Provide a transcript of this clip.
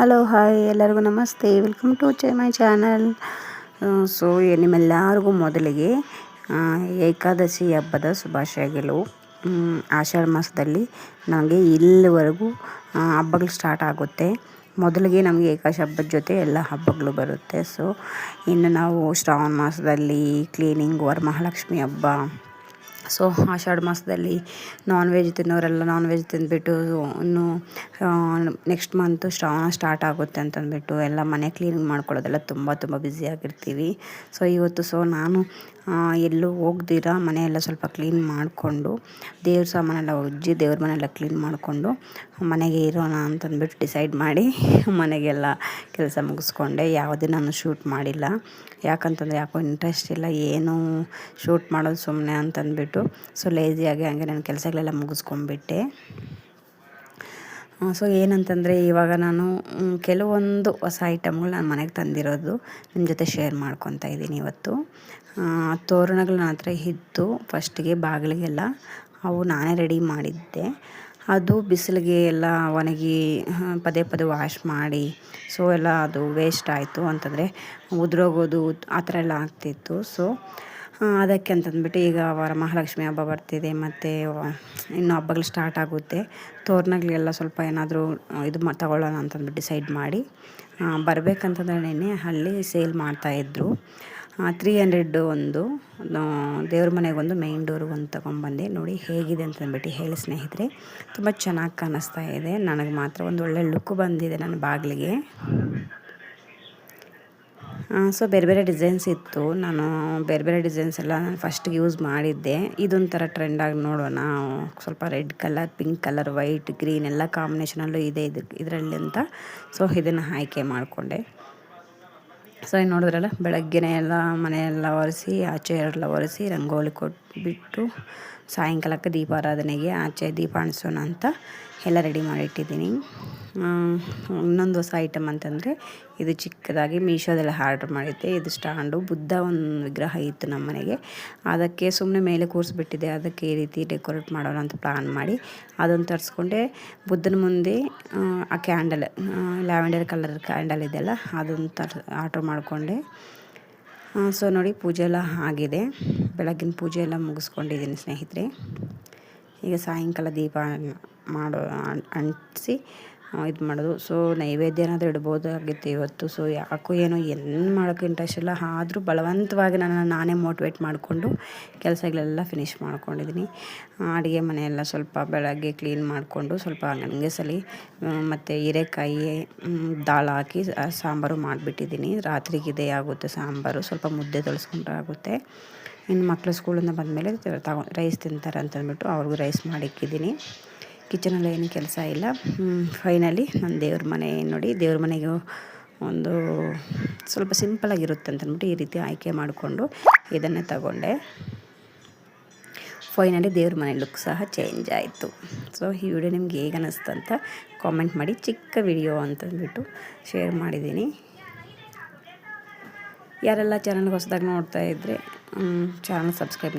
Hello hi ಎಲ್ಲರಿಗೂ ನಮಸ್ತೆ, welcome to my channel. So ನಿಮ್ಮೆಲ್ಲರಿಗೂ ಮೊದಲಿಗೆ ಏಕಾದಶಿ ಹಬ್ಬದ ಶುಭಾಶಯಗಳು. ಆಷಾಢ ಮಾಸದಲ್ಲಿ ನಮಗೆ ಇಲ್ಲಿವರೆಗೂ ಹಬ್ಬಗಳು ಸ್ಟಾರ್ಟ್ ಆಗುತ್ತೆ. ಮೊದಲಿಗೆ ನಮಗೆ ಏಕಾದಶಿ ಹಬ್ಬದ ಜೊತೆ ಎಲ್ಲ ಹಬ್ಬಗಳು ಬರುತ್ತೆ. ಸೊ ಇನ್ನು ನಾವು ಶ್ರಾವಣ ಮಾಸದಲ್ಲಿ ಕ್ಲೀನಿಂಗ್, ವರಮಹಾಲಕ್ಷ್ಮಿ ಹಬ್ಬ. ಸೊ ಆಷಾಢ ಮಾಸದಲ್ಲಿ ನಾನ್ ವೆಜ್ ತಿನ್ನೋರೆಲ್ಲ ನಾನ್ ವೆಜ್ ತಿಂದುಬಿಟ್ಟು ಇನ್ನು ನೆಕ್ಸ್ಟ್ ಮಂತು ಶ್ರಾವಣ ಸ್ಟಾರ್ಟ್ ಆಗುತ್ತೆ ಅಂತಂದ್ಬಿಟ್ಟು ಎಲ್ಲ ಮನೆ ಕ್ಲೀನಿಂಗ್ ಮಾಡ್ಕೊಳ್ಳೋದೆಲ್ಲ ತುಂಬ ಬ್ಯುಸಿಯಾಗಿರ್ತೀವಿ. ಸೊ ನಾನು ಎಲ್ಲೂ ಹೋಗ್ದಿರ ಮನೆಯೆಲ್ಲ ಸ್ವಲ್ಪ ಕ್ಲೀನ್ ಮಾಡಿಕೊಂಡು ದೇವ್ರ ಸಾಮಾನೆಲ್ಲ ಉಜ್ಜಿ ದೇವ್ರ ಮನೆಯೆಲ್ಲ ಕ್ಲೀನ್ ಮಾಡಿಕೊಂಡು ಮನೆಗೆ ಇರೋಣ ಅಂತಂದ್ಬಿಟ್ಟು ಡಿಸೈಡ್ ಮಾಡಿ ಮನೆಗೆಲ್ಲ ಕೆಲಸ ಮುಗಿಸ್ಕೊಂಡೆ. ಯಾವುದೇ ನಾನು ಶೂಟ್ ಮಾಡಿಲ್ಲ, ಯಾಕಂತಂದರೆ ಯಾಕೋ ಇಂಟ್ರೆಸ್ಟ್ ಇಲ್ಲ ಏನು ಶೂಟ್ ಮಾಡೋದು ಸುಮ್ಮನೆ ಅಂತಂದ್ಬಿಟ್ಟು. ಸೊ ಲೇಜಿಯಾಗಿ ಹಂಗೆ ನಾನು ಕೆಲಸಗಳೆಲ್ಲ ಮುಗಿಸ್ಕೊಂಡ್ಬಿಟ್ಟೆ. ಸೊ ಏನಂತಂದರೆ ಇವಾಗ ನಾನು ಕೆಲವೊಂದು ಹೊಸ ಐಟಮ್ಗಳು ನಾನು ಮನೆಗೆ ತಂದಿರೋದು ನಿಮ್ಮ ಜೊತೆ ಶೇರ್ ಮಾಡ್ಕೊತಾ ಇದ್ದೀನಿ ಇವತ್ತು. ತೋರಣಗಳು ನನ್ನ ಹತ್ರ ಇದ್ದು ಫಸ್ಟಿಗೆ ಬಾಗಿಲಿಗೆಲ್ಲ ಅವು ನಾನೇ ರೆಡಿ ಮಾಡಿದ್ದೆ. ಅದು ಬಿಸಿಲಿಗೆ ಎಲ್ಲ ಒಣಗಿ ಪದೇ ವಾಶ್ ಮಾಡಿ ಸೊ ಎಲ್ಲ ಅದು ವೇಸ್ಟ್ ಆಯಿತು ಅಂತಂದರೆ ಉದುರೋಗೋದು ಆ ಥರ ಎಲ್ಲ ಆಗ್ತಿತ್ತು. ಸೊ ಅದಕ್ಕೆ ಅಂತಂದ್ಬಿಟ್ಟು ಈಗ ವರಮಹಾಲಕ್ಷ್ಮಿ ಹಬ್ಬ ಬರ್ತಿದೆ ಮತ್ತು ಇನ್ನು ಹಬ್ಬಗಳು ಸ್ಟಾರ್ಟ್ ಆಗುತ್ತೆ. ತೋರಣಗಳಿಗೆಲ್ಲ ಸ್ವಲ್ಪ ಏನಾದರೂ ತಗೊಳ್ಳೋಣ ಅಂತಂದ್ಬಿಟ್ಟು ಡಿಸೈಡ್ ಮಾಡಿ ಬರಬೇಕಂತಂದ್ರೆ ನೆನ್ನೆ ಅಲ್ಲಿ ಸೇಲ್ ಮಾಡ್ತಾಯಿದ್ರು. 300 ಒಂದು ದೇವ್ರ ಮನೆಗೊಂದು ಮೇನ್ ಡೋರ್ಗೆ ಒಂದು ತೊಗೊಂಬಂದೆ. ನೋಡಿ ಹೇಗಿದೆ ಅಂತಂದ್ಬಿಟ್ಟು ಹೇಳಿ ಸ್ನೇಹಿತರೆ, ತುಂಬ ಚೆನ್ನಾಗಿ ಕಾಣಿಸ್ತಾ ಇದೆ. ನನಗೆ ಮಾತ್ರ ಒಂದು ಒಳ್ಳೆ ಲುಕ್ ಬಂದಿದೆ ನನ್ನ ಬಾಗಿಲಿಗೆ. ಸೊ ಬೇರೆ ಡಿಸೈನ್ಸ್ ಇತ್ತು. ನಾನು ಬೇರೆ ಡಿಸೈನ್ಸ್ ಎಲ್ಲ ನಾನು ಫಸ್ಟಿಗೆ ಯೂಸ್ ಮಾಡಿದ್ದೆ. ಇದೊಂಥರ ಟ್ರೆಂಡಾಗಿ ನೋಡೋಣ, ಸ್ವಲ್ಪ red colour, pink colour, white, green ಎಲ್ಲ ಕಾಂಬಿನೇಷನಲ್ಲೂ ಇದೆ ಇದರಲ್ಲಿ ಅಂತ. ಸೊ ಇದನ್ನು ಆಯ್ಕೆ ಮಾಡಿಕೊಂಡೆ. ಸೊ ಇನ್ನು ನೋಡಿದ್ರಲ್ಲ, ಬೆಳಗ್ಗೆನೇ ಎಲ್ಲ ಮನೆಯೆಲ್ಲ ಒರೆಸಿ ಆಚೆ ಎಲ್ಲ ಒರೆಸಿ ರಂಗೋಲಿ ಕೊಟ್ಬಿಟ್ಟು ಸಾಯಂಕಾಲಕ್ಕೆ ದೀಪಾರಾಧನೆಗೆ ಆಚೆ ದೀಪ ಅಂಟಿಸೋಣ ಅಂತ ಎಲ್ಲ ರೆಡಿ ಮಾಡಿಟ್ಟಿದ್ದೀನಿ. ಇನ್ನೊಂದು ಹೊಸ ಐಟಮ್ ಅಂತಂದರೆ ಇದು ಚಿಕ್ಕದಾಗಿ ಮೀಶೋದೆಲ್ಲ ಆರ್ಡ್ರ್ ಮಾಡಿದ್ದೆ. ಇದು ಸ್ಟ್ಯಾಂಡು, ಬುದ್ಧ ಒಂದು ವಿಗ್ರಹ ಇತ್ತು ನಮ್ಮ ಮನೆಗೆ, ಅದಕ್ಕೆ ಸುಮ್ಮನೆ ಮೇಲೆ ಕೂರಿಸ್ಬಿಟ್ಟಿದ್ದೆ. ಅದಕ್ಕೆ ಈ ರೀತಿ ಡೆಕೋರೇಟ್ ಮಾಡೋಣ ಅಂತ ಪ್ಲಾನ್ ಮಾಡಿ ಅದನ್ನು ತರಿಸ್ಕೊಂಡೆ. ಬುದ್ಧನ ಮುಂದೆ ಆ ಕ್ಯಾಂಡಲ್, ಲ್ಯಾವೆಂಡರ್ ಕಲರ್ ಕ್ಯಾಂಡಲ್ ಇದೆಯಲ್ಲ, ಅದನ್ನು ಆರ್ಡ್ರ್ ಮಾಡಿಕೊಂಡೆ. ಸೊ ನೋಡಿ ಪೂಜೆ ಎಲ್ಲ ಆಗಿದೆ. ಬೆಳಗ್ಗಿನ ಪೂಜೆ ಎಲ್ಲ ಮುಗಿಸ್ಕೊಂಡಿದ್ದೀನಿ ಸ್ನೇಹಿತರೆ. ಈಗ ಸಾಯಂಕಾಲ ದೀಪ ಅಂಟಿಸಿ ಇದು ಮಾಡೋದು. ಸೊ ನೈವೇದ್ಯ ಏನಾದರೂ ಇಡ್ಬೋದಾಗಿತ್ತು ಇವತ್ತು. ಸೊ ಯಾಕೋ ಏನೋ ಮಾಡೋಕ್ಕೆ ಇಂಟ್ರೆಸ್ಟ್ ಇಲ್ಲ. ಆದರೂ ಬಲವಂತವಾಗಿ ನಾನೇ ಮೋಟಿವೇಟ್ ಮಾಡಿಕೊಂಡು ಕೆಲಸಗಳೆಲ್ಲ ಫಿನಿಷ್ ಮಾಡ್ಕೊಂಡಿದ್ದೀನಿ. ಅಡುಗೆ ಮನೆಯೆಲ್ಲ ಸ್ವಲ್ಪ ಬೆಳಗ್ಗೆ ಕ್ಲೀನ್ ಮಾಡಿಕೊಂಡು ಸ್ವಲ್ಪ ಗಂಗೆಸಲಿ ಮತ್ತು ಹೀರೆಕಾಯಿ ದಾಲ್ ಹಾಕಿ ಸಾಂಬಾರು ಮಾಡಿಬಿಟ್ಟಿದ್ದೀನಿ. ರಾತ್ರಿಗೆ ಇದೇ ಆಗುತ್ತೆ ಸಾಂಬಾರು. ಸ್ವಲ್ಪ ಮುದ್ದೆ ತೊಳಸ್ಕೊಂಡ್ರೆ ಆಗುತ್ತೆ. ಇನ್ನು ಮಕ್ಕಳು ಸ್ಕೂಲಿಂದ ಬಂದಮೇಲೆ ರೈಸ್ ತಿಂತಾರೆ ಅಂತಂದ್ಬಿಟ್ಟು ಅವ್ರಿಗೂ ರೈಸ್ ಮಾಡಿಕ್ಕಿದ್ದೀನಿ. ಕಿಚನಲ್ಲಿ ಏನು ಕೆಲಸ ಇಲ್ಲ. ಫೈನಲಿ ನನ್ನ ದೇವ್ರ ಮನೆ ನೋಡಿ, ದೇವ್ರ ಮನೆಗೆ ಒಂದು ಸ್ವಲ್ಪ ಸಿಂಪಲಾಗಿರುತ್ತೆ ಅಂತಂದ್ಬಿಟ್ಟು ಈ ರೀತಿ ಆಯ್ಕೆ ಮಾಡಿಕೊಂಡು ಇದನ್ನೇ ತಗೊಂಡೆ. ಫೈನಲಿ ದೇವ್ರ ಮನೆ ಲುಕ್ ಸಹ ಚೇಂಜ್ ಆಯಿತು. ಸೊ ಈ ವಿಡಿಯೋ ನಿಮ್ಗೆ ಹೇಗೆ ಅನ್ನಿಸ್ತು ಅಂತ ಕಾಮೆಂಟ್ ಮಾಡಿ. ಚಿಕ್ಕ ವಿಡಿಯೋ ಅಂತಂದ್ಬಿಟ್ಟು ಶೇರ್ ಮಾಡಿದ್ದೀನಿ. ಯಾರೆಲ್ಲ ಚಾನಲ್ಗೆ ಹೊಸದಾಗಿ ನೋಡ್ತಾ ಇದ್ದರೆ ಚಾನಲ್ ಸಬ್ಸ್ಕ್ರೈಬ್